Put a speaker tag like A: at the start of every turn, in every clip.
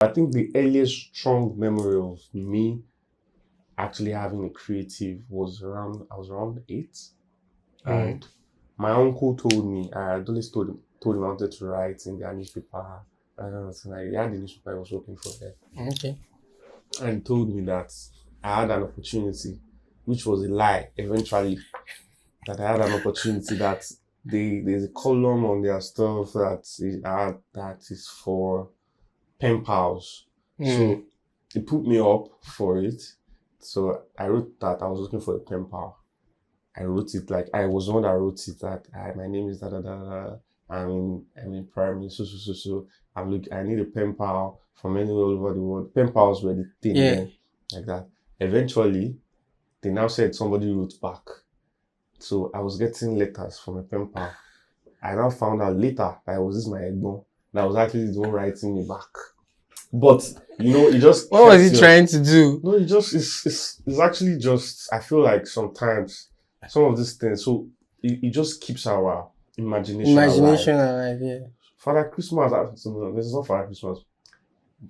A: I think the earliest strong memory of me actually having a creative was around I was around 8,
B: Mm.
A: and my uncle told me I had always told him I wanted to write in their newspaper. And I had the newspaper I was working for there,
B: Okay.
A: and he told me that I had an opportunity, which was a lie eventually. That I had an opportunity that there's a column on their stuff that is for pen pals.
B: Mm.
A: So he put me up for it. So I wrote that I was looking for a pen pal. I wrote it like I was the one that wrote it that my name is da da da da. I'm in primary so. I need a pen pal from anywhere all over the world. Pen pals were the thing
B: Yeah.
A: then, like that. Eventually, they now said somebody wrote back. So I was getting letters from a pen pal. I now found out later that it was this my egbon that was actually the one writing me back. But it just
B: What was
A: kept
B: he
A: your
B: trying to do?
A: no, it's actually just I feel like sometimes some of these things it just keeps our imagination alive.
B: Imagination alive, yeah.
A: Father Christmas, this is not Father Christmas.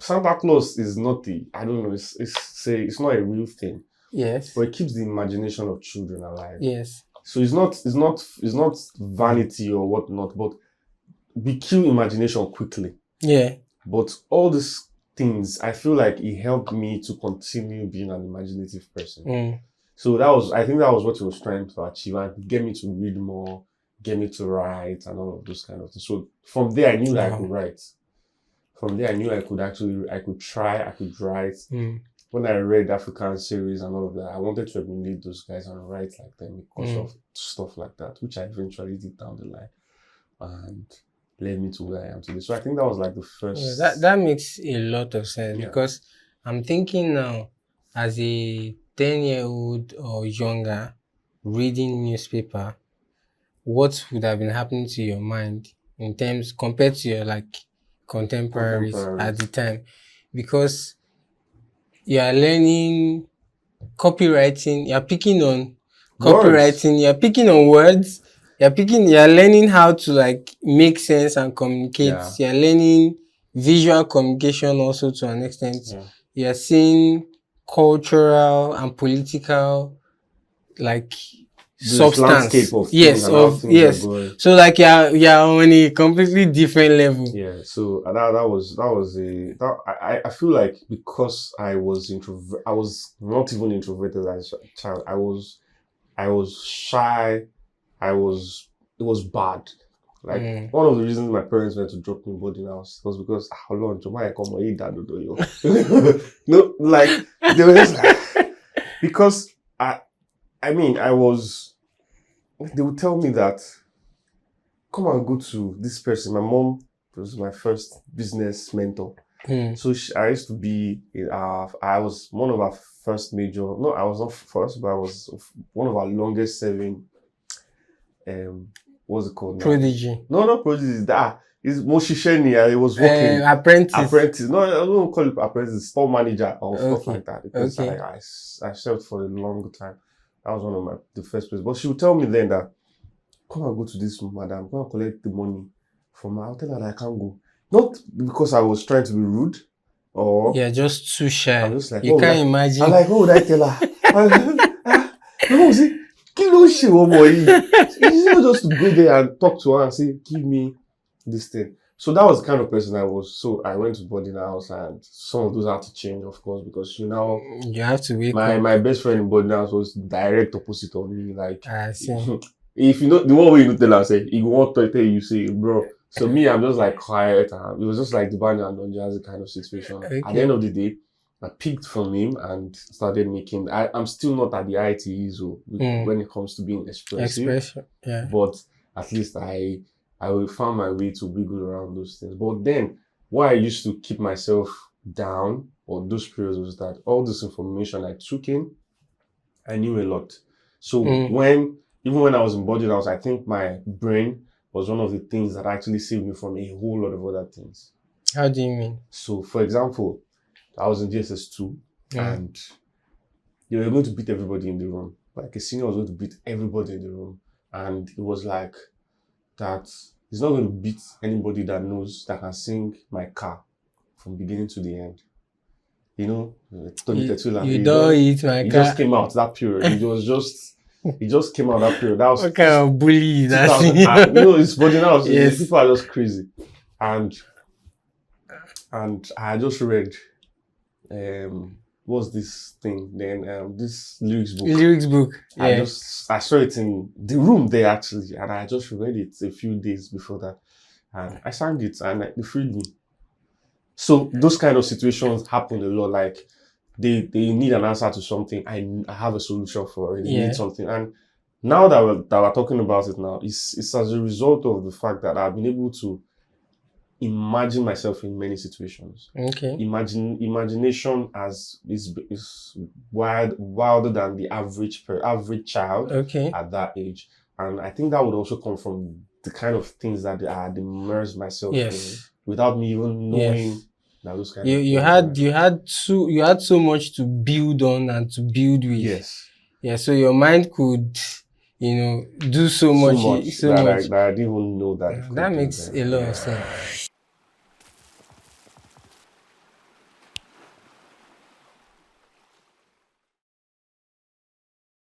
A: Santa Claus is not I don't know, it's not a real thing,
B: Yes.
A: but it keeps the imagination of children alive.
B: Yes.
A: So it's not vanity or whatnot, but we kill imagination quickly.
B: Yeah.
A: But all these things, I feel like it helped me to continue being an imaginative person.
B: Mm.
A: So I think that was what he was trying to achieve, and get me to read more, get me to write, and all of those kind of things. So from there, I knew that I could
B: Wow.
A: write. From there, I knew I could try, I could write.
B: Mm.
A: When I read African series and all of that, I wanted to emulate those guys and write like them because of stuff like that, which I eventually did down the line and led me to where I am today. So I think that was like the
B: Yeah,
A: first.
B: that makes a lot of sense
A: Yeah.
B: because I'm thinking now, as a 10-year-old or younger, reading newspaper, what would have been happening to your mind in terms compared to your like contemporaries at the
A: Contemporaries.
B: time? Because you are learning copywriting, you're picking on
A: Words.
B: copywriting, you're picking on words, you're learning how to like make sense and communicate,
A: Yeah.
B: you're learning visual communication also to an extent,
A: Yeah.
B: you're seeing cultural and political like
A: This
B: substance.
A: landscape of things
B: Yes,
A: and how
B: of
A: things are
B: yes.
A: going.
B: So like you're on a completely different level.
A: Yeah, so I feel like because I was not even introverted as a child. I was shy. It was bad. Like
B: Mm.
A: one of the reasons my parents went to drop me in boarding house was because how long Joma come or dad do you? No, like they were just like because I mean I was they would tell me that come and go to this person. My mom was my first business mentor.
B: Mm.
A: So I used to be, I was one of our first major, no, I was not first, but I was one of our longest serving, what's it called now?
B: Prodigy.
A: No, not prodigy, it's Moshisheni, I was working,
B: Apprentice.
A: apprentice, no, I don't call it apprentice, store manager or stuff
B: Okay.
A: like that, because
B: Okay.
A: I served for a long time. That was one of the first places. But she would tell me then that, come and go to this madam, go and collect the money from her. I'll tell her that I can't go. Not because I was trying to be rude or
B: You're just too
A: I'm
B: shy.
A: just like,
B: You
A: what would
B: can't
A: I?
B: imagine.
A: I'm like, what would I tell her? No, see, kí ló ṣe ọmọ yìí? It's not just to go there and talk to her and say, give me this thing. So that was the kind of person I was. So I went to boarding house and some of those had to change, of course, because
B: You have to wake
A: my
B: up.
A: my best friend in boarding house was direct opposite of me. Like,
B: I see.
A: if you know the one way you tell her, say he won't tell you, say, bro. So me, I'm just like quiet. And it was just like the Banya and Don Jazzy kind of situation. At the
B: Okay.
A: end of the day, I picked from him and started making. I'm still not at the ITE so when it comes to being expressive,
B: Expression. Yeah.
A: but at least I will find my way to wiggle around those things. But then, why I used to keep myself down or those periods was that all this information I took in, I knew a lot. So even when I was in boarding house, I think my brain was one of the things that actually saved me from a whole lot of other things.
B: How do you mean?
A: So, for example, I was in GSS2 and they were going to beat everybody in the room. Like a senior was going to beat everybody in the room. And it was like that he's not going to beat anybody that can sing my car. from beginning to the end. You know, Tony Tetula.
B: You don't eat my
A: He
B: car.
A: just came out that period. He just came out that period. That was
B: What kind of bully is that?
A: 2000. And, you know, it's funny now.
B: Yes.
A: People are just crazy. And I just read what's this thing? Then this lyrics book.
B: Lyrics book. Yeah.
A: I saw it in the room there actually, and I just read it a few days before that, and I sang it, and it freed me. So those kind of situations happen a lot. Like they need an answer to something. I have a solution for it. They
B: Yeah.
A: need something, and now that we're talking about it now, it's as a result of the fact that I've been able to imagine myself in many situations.
B: Okay.
A: Imagination is wilder than the average child
B: Okay.
A: at that age, and I think that would also come from the kind of things that I had immersed myself in
B: Yes.
A: without me even knowing
B: Yes.
A: that those kind
B: You
A: of
B: you
A: things
B: had so much to build on and to build with.
A: yes,
B: Yeah. So your mind could, do so much.
A: that I didn't even know that it could
B: That
A: do
B: makes
A: that.
B: a lot of sense.